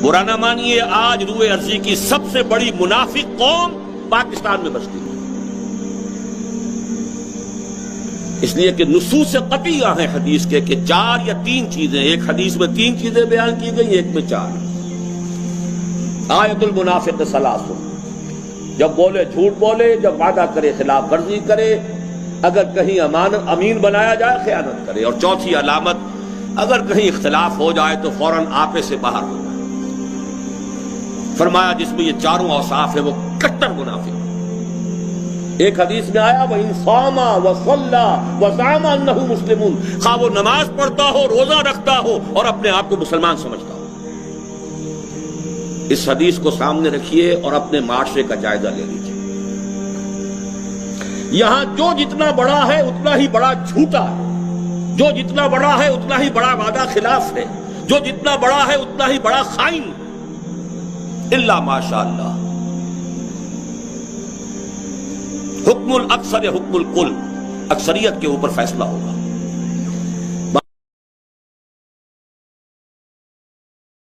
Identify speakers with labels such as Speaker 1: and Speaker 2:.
Speaker 1: برا نہ مانیے، آج روئے ارضی کی سب سے بڑی منافق قوم پاکستان میں بستی ہے، اس لیے کہ نصوص قطعیہ ہیں حدیث کے کہ 4 یا 3 چیزیں، ایک حدیث میں 3 چیزیں بیان کی گئی، ایک میں 4۔ آیت المنافق ثلاث، جب بولے جھوٹ بولے، جب وعدہ کرے خلاف ورزی کرے، اگر کہیں امین بنایا جائے خیانت کرے، اور چوتھی علامت اگر کہیں اختلاف ہو جائے تو فوراً آپے سے باہر ہو جائے۔ فرمایا جس میں یہ 4 اوصاف ہیں وہ کٹر منافق۔ ایک حدیث میں آیا وَإِن صَامَ وَصَلَّى وَزَعَمَ أَنَّهُ مُسْلِمٌ، خواہ وہ نماز پڑھتا ہو، روزہ رکھتا ہو اور اپنے آپ کو مسلمان سمجھتا ہو۔ اس حدیث کو سامنے رکھیے اور اپنے معاشرے کا جائزہ لے لیجیے۔ یہاں جو جتنا بڑا ہے اتنا ہی بڑا جھوٹا ہے، جو جتنا بڑا ہے اتنا ہی بڑا وعدہ خلاف ہے، جو جتنا بڑا ہے اتنا ہی بڑا خائن ہے، الا ماشاء اللہ۔ حکم الاکثر حکم الکل، اکثریت کے اوپر فیصلہ ہوگا۔